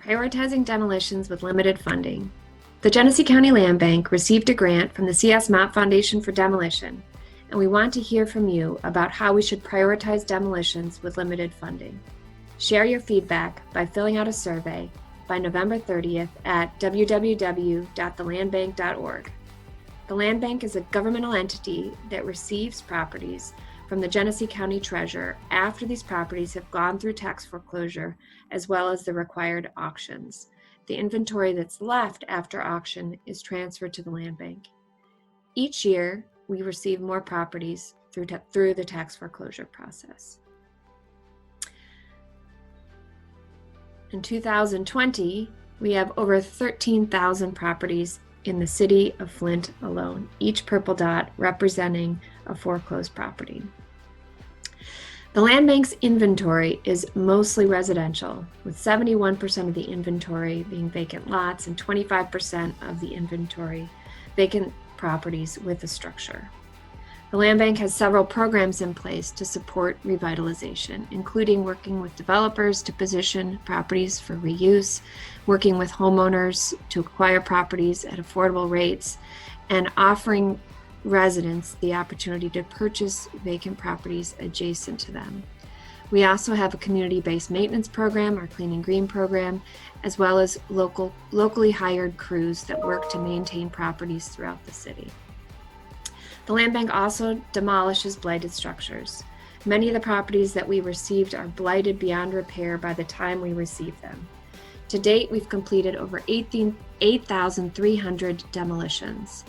Prioritizing demolitions with limited funding. The Genesee County Land Bank received a grant from the C.S. Mott Foundation for Demolition, and we want to hear from you about how we should prioritize demolitions with limited funding. Share your feedback by filling out a survey by November 30th at www.thelandbank.org. The Land Bank is a governmental entity that receives properties from the Genesee County Treasurer after these properties have gone through tax foreclosure, as well as the required auctions. The inventory that's left after auction is transferred to the Land Bank. Each year, we receive more properties through the tax foreclosure process. In 2020, we have over 13,000 properties in the city of Flint alone, each purple dot representing a foreclosed property. The Land Bank's inventory is mostly residential, with 71% of the inventory being vacant lots and 25% of the inventory vacant properties with a structure. The Land Bank has several programs in place to support revitalization, including working with developers to position properties for reuse, working with homeowners to acquire properties at affordable rates, and offering residents the opportunity to purchase vacant properties adjacent to them. We also have a community-based maintenance program, our Clean and Green program, as well as locally hired crews that work to maintain properties throughout the city. The Land Bank also demolishes blighted structures. Many of the properties that we received are blighted beyond repair by the time we receive them. To date, we've completed over 8,300 demolitions.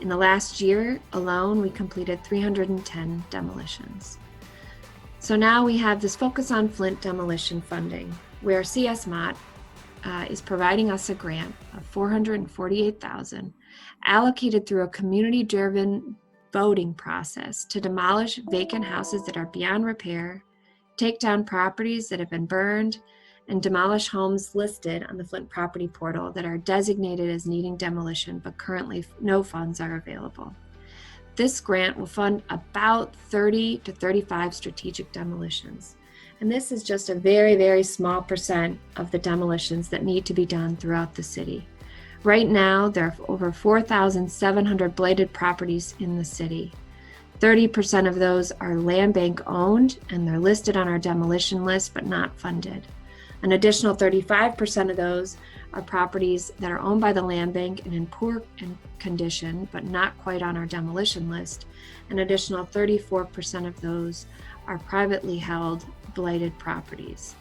In the last year alone, we completed 310 demolitions. So now we have this focus on Flint demolition funding, where CS Mott is providing us a grant of $448,000 allocated through a community-driven voting process to demolish vacant houses that are beyond repair, take down properties that have been burned, and demolish homes listed on the Flint property portal that are designated as needing demolition, but currently no funds are available. This grant will fund about 30 to 35 strategic demolitions. And this is just a very, very small percent of the demolitions that need to be done throughout the city. Right now, there are over 4,700 blighted properties in the city. 30% of those are Land Bank owned, and they're listed on our demolition list, but not funded. An additional 35% of those are properties that are owned by the Land Bank and in poor condition, but not quite on our demolition list. An additional 34% of those are privately held blighted properties.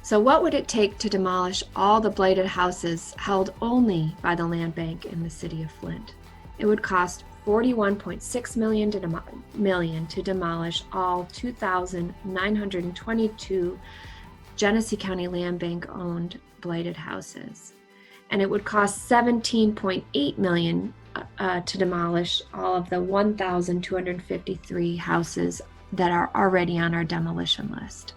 So what would it take to demolish all the blighted houses held only by the Land Bank in the city of Flint? It would cost $41.6 million to demolish all 2,922 Genesee County Land Bank owned blighted houses. And it would cost $17.8 million to demolish all of the 1,253 houses that are already on our demolition list.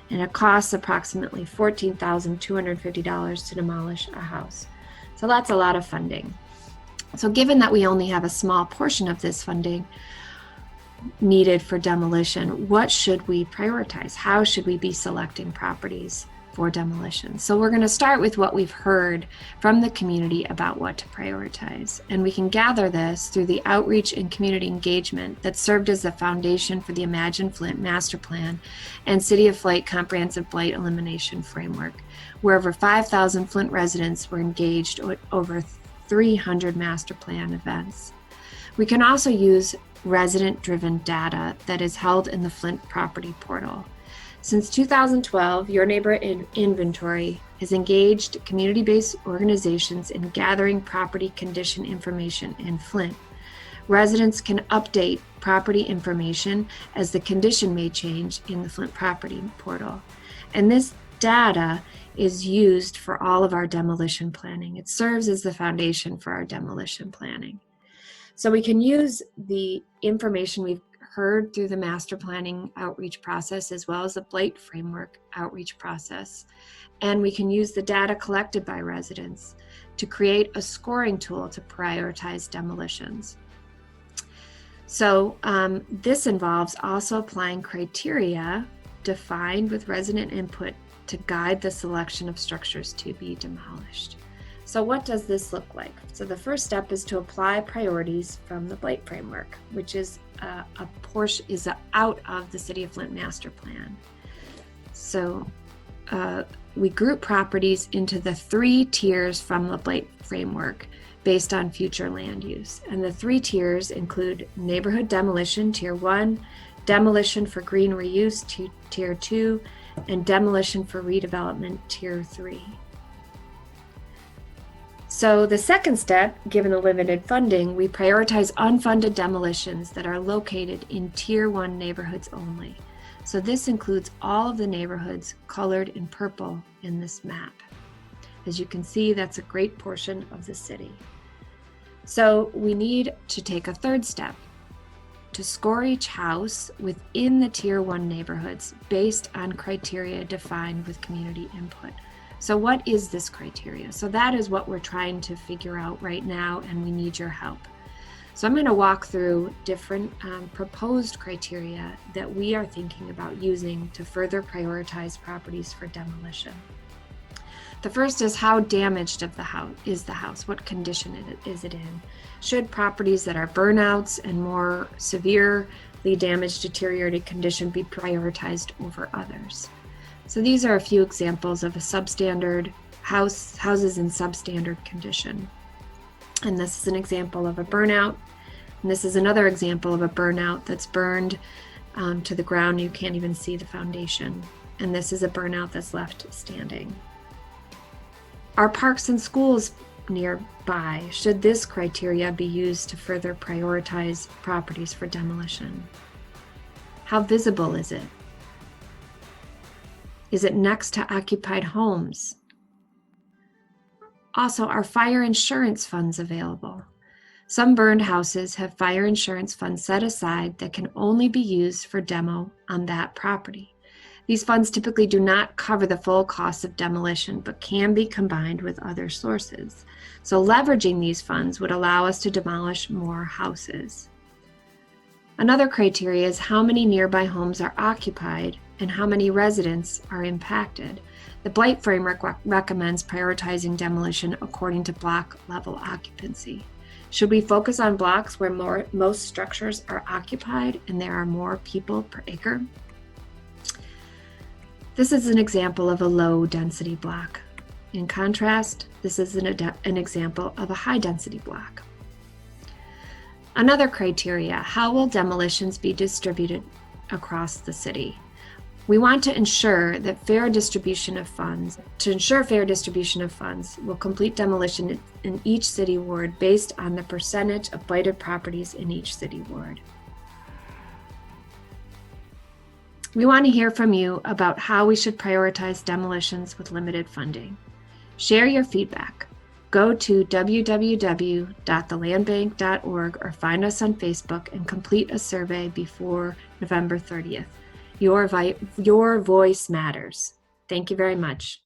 And it costs approximately $14,250 to demolish a house. So that's a lot of funding. So given that we only have a small portion of this funding needed for demolition, what should we prioritize? How should we be selecting properties for demolition? So we're going to start with what we've heard from the community about what to prioritize. And we can gather this through the outreach and community engagement that served as the foundation for the Imagine Flint Master Plan and City of Flint Comprehensive Blight Elimination Framework, where over 5,000 Flint residents were engaged with over 300 master plan events. We can also use resident-driven data that is held in the Flint property portal. Since 2012, Your Neighbor Inventory has engaged community-based organizations in gathering property condition information in Flint. Residents can update property information as the condition may change in the Flint property portal. And this data is used for all of our demolition planning. It serves as the foundation for our demolition planning. So we can use the information we've heard through the master planning outreach process, as well as the blight framework outreach process. And we can use the data collected by residents to create a scoring tool to prioritize demolitions. So this involves also applying criteria defined with resident input to guide the selection of structures to be demolished. So what does this look like? So the first step is to apply priorities from the blight framework, which is a portion is out of the City of Flint master plan. So we group properties into the 3 tiers from the blight framework based on future land use. And the 3 tiers include neighborhood demolition, tier 1, demolition for green reuse, tier 2, and demolition for redevelopment, tier 3. So the second step, given the limited funding, we prioritize unfunded demolitions that are located in tier 1 neighborhoods only. So this includes all of the neighborhoods colored in purple in this map. As you can see, that's a great portion of the city. So we need to take a third step to score each house within the tier 1 neighborhoods based on criteria defined with community input. So what is this criteria? So that is what we're trying to figure out right now, and we need your help. So I'm going to walk through different proposed criteria that we are thinking about using to further prioritize properties for demolition. The first is how damaged is the house? What condition is it in? Should properties that are burnouts and more severely damaged, deteriorated condition be prioritized over others? So these are a few examples of a substandard houses in substandard condition. And this is an example of a burnout. And this is another example of a burnout that's burned to the ground. You can't even see the foundation. And this is a burnout that's left standing. Are parks and schools nearby? Should this criteria be used to further prioritize properties for demolition? How visible is it? Is it next to occupied homes? Also, are fire insurance funds available? Some burned houses have fire insurance funds set aside that can only be used for demo on that property. These funds typically do not cover the full cost of demolition, but can be combined with other sources. So leveraging these funds would allow us to demolish more houses. Another criteria is how many nearby homes are occupied and how many residents are impacted. The blight framework recommends prioritizing demolition according to block level occupancy. Should we focus on blocks where most structures are occupied and there are more people per acre? This is an example of a low density block. In contrast, this is an example of a high density block. Another criteria, how will demolitions be distributed across the city? We want to ensure that fair distribution of funds. To ensure fair distribution of funds, we'll complete demolition in each city ward based on the percentage of blighted properties in each city ward. We want to hear from you about how we should prioritize demolitions with limited funding. Share your feedback. Go to www.thelandbank.org or find us on Facebook and complete a survey before November 30th. Your voice matters. Thank you very much.